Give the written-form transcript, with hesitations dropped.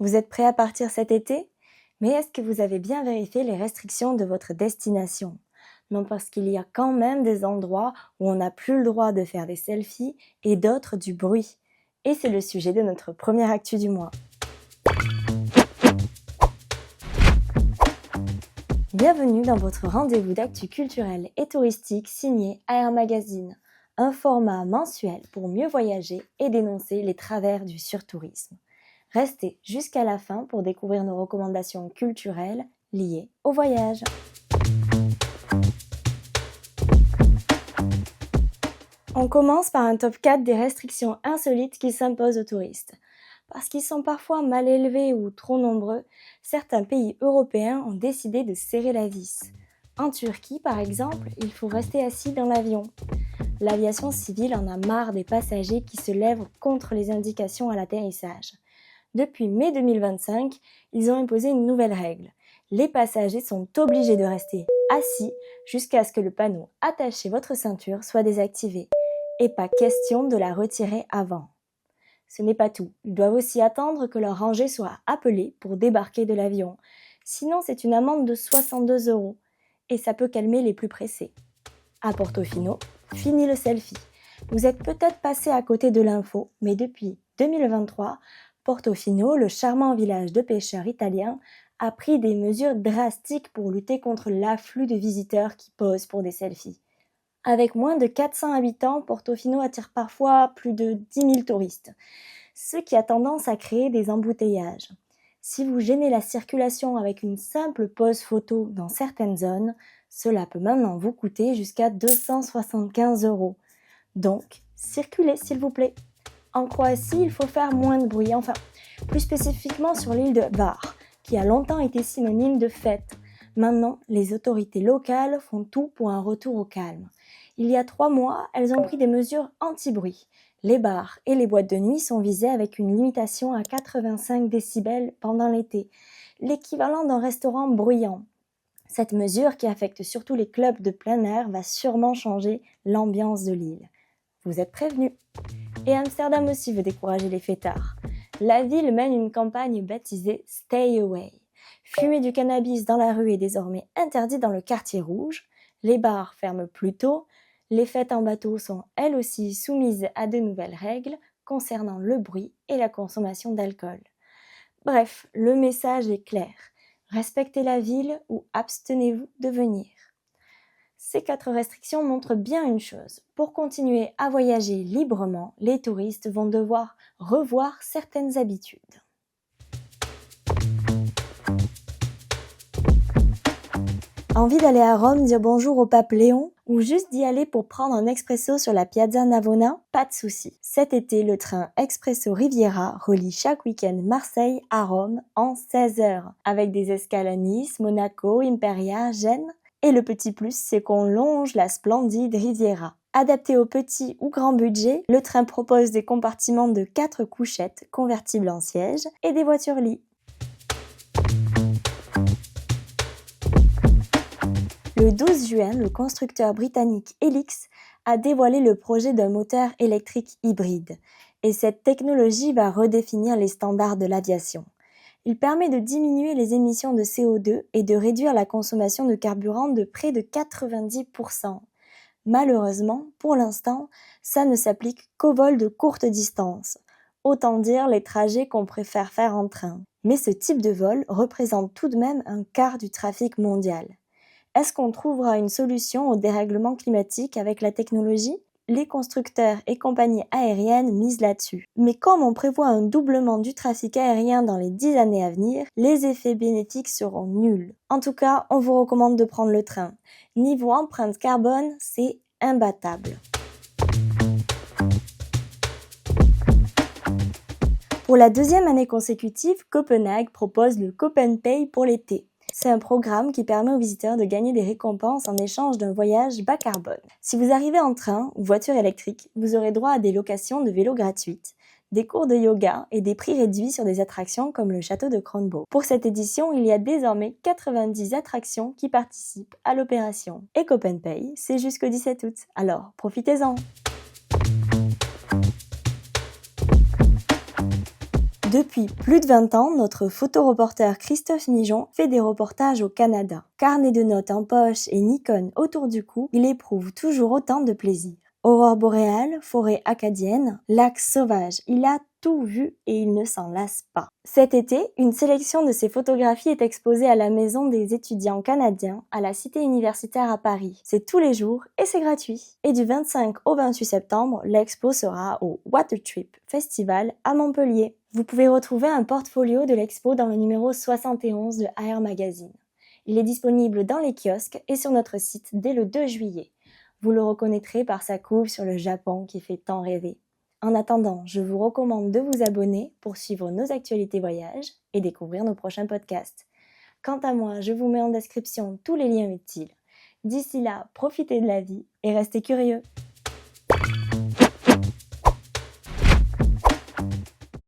Vous êtes prêt à partir cet été? Mais est-ce que vous avez bien vérifié les restrictions de votre destination? Non, parce qu'il y a quand même des endroits où on n'a plus le droit de faire des selfies et d'autres du bruit. Et c'est le sujet de notre première actu du mois. Bienvenue dans votre rendez-vous d'actu culturel et touristique signé Air Magazine, un format mensuel pour mieux voyager et dénoncer les travers du surtourisme. Restez jusqu'à la fin pour découvrir nos recommandations culturelles liées au voyage. On commence par un top 4 des restrictions insolites qui s'imposent aux touristes. Parce qu'ils sont parfois mal élevés ou trop nombreux, certains pays européens ont décidé de serrer la vis. En Turquie, par exemple, il faut rester assis dans l'avion. L'aviation civile en a marre des passagers qui se lèvent contre les indications à l'atterrissage. Depuis mai 2025, ils ont imposé une nouvelle règle. Les passagers sont obligés de rester assis jusqu'à ce que le panneau « Attachez votre ceinture » soit désactivé. Et pas question de la retirer avant. Ce n'est pas tout, ils doivent aussi attendre que leur rangée soit appelée pour débarquer de l'avion. Sinon, c'est une amende de 62 €. Et ça peut calmer les plus pressés. À Portofino, fini le selfie. Vous êtes peut-être passé à côté de l'info, mais depuis 2023, Portofino, le charmant village de pêcheurs italiens, a pris des mesures drastiques pour lutter contre l'afflux de visiteurs qui posent pour des selfies. Avec moins de 400 habitants, Portofino attire parfois plus de 10 000 touristes, ce qui a tendance à créer des embouteillages. Si vous gênez la circulation avec une simple pose photo dans certaines zones, cela peut maintenant vous coûter jusqu'à 275 €. Donc, circulez s'il vous plaît. En Croatie, il faut faire moins de bruit, enfin, plus spécifiquement sur l'île de Hvar, qui a longtemps été synonyme de fête. Maintenant, les autorités locales font tout pour un retour au calme. Il y a 3 mois, elles ont pris des mesures anti-bruit. Les bars et les boîtes de nuit sont visés avec une limitation à 85 décibels pendant l'été, l'équivalent d'un restaurant bruyant. Cette mesure, qui affecte surtout les clubs de plein air, va sûrement changer l'ambiance de l'île. Vous êtes prévenus. Et Amsterdam aussi veut décourager les fêtards. La ville mène une campagne baptisée « Stay Away ». Fumer du cannabis dans la rue est désormais interdit dans le quartier rouge. Les bars ferment plus tôt. Les fêtes en bateau sont elles aussi soumises à de nouvelles règles concernant le bruit et la consommation d'alcool. Bref, le message est clair. Respectez la ville ou abstenez-vous de venir. Ces 4 restrictions montrent bien une chose. Pour continuer à voyager librement, les touristes vont devoir revoir certaines habitudes. Envie d'aller à Rome dire bonjour au pape Léon ou juste d'y aller pour prendre un expresso sur la Piazza Navona? Pas de souci. Cet été, le train Expresso Riviera relie chaque week-end Marseille à Rome en 16 heures, avec des escales à Nice, Monaco, Imperia, Gênes. Et le petit plus, c'est qu'on longe la splendide Riviera. Adapté au petit ou grand budget, le train propose des compartiments de 4 couchettes convertibles en sièges et des voitures-lits. Le 12 juin, le constructeur britannique Helix a dévoilé le projet d'un moteur électrique hybride. Et cette technologie va redéfinir les standards de l'aviation. Il permet de diminuer les émissions de CO2 et de réduire la consommation de carburant de près de 90%. Malheureusement, pour l'instant, ça ne s'applique qu'aux vols de courte distance. Autant dire les trajets qu'on préfère faire en train. Mais ce type de vol représente tout de même un quart du trafic mondial. Est-ce qu'on trouvera une solution au dérèglement climatique avec la technologie? Les constructeurs et compagnies aériennes misent là-dessus. Mais comme on prévoit un doublement du trafic aérien dans les 10 années à venir, les effets bénéfiques seront nuls. En tout cas, on vous recommande de prendre le train. Niveau empreinte carbone, c'est imbattable. Pour la 2e année consécutive, Copenhague propose le CopenPay pour l'été. C'est un programme qui permet aux visiteurs de gagner des récompenses en échange d'un voyage bas carbone. Si vous arrivez en train ou voiture électrique, vous aurez droit à des locations de vélos gratuites, des cours de yoga et des prix réduits sur des attractions comme le château de Kronborg. Pour cette édition, il y a désormais 90 attractions qui participent à l'opération. Et CopenPay, c'est jusqu'au 17 août, alors profitez-en! Depuis plus de 20 ans, notre photoreporter Christophe Mijon fait des reportages au Canada. Carnet de notes en poche et Nikon autour du cou, il éprouve toujours autant de plaisir. Aurore boréale, forêt acadienne, lacs sauvages, il a tout vu et il ne s'en lasse pas. Cet été, une sélection de ses photographies est exposée à la Maison des étudiants canadiens à la Cité universitaire à Paris. C'est tous les jours et c'est gratuit. Et du 25 au 28 septembre, l'expo sera au Water Trip Festival à Montpellier. Vous pouvez retrouver un portfolio de l'expo dans le numéro 71 de Air Magazine. Il est disponible dans les kiosques et sur notre site dès le 2 juillet. Vous le reconnaîtrez par sa couve sur le Japon qui fait tant rêver. En attendant, je vous recommande de vous abonner pour suivre nos actualités voyages et découvrir nos prochains podcasts. Quant à moi, je vous mets en description tous les liens utiles. D'ici là, profitez de la vie et restez curieux.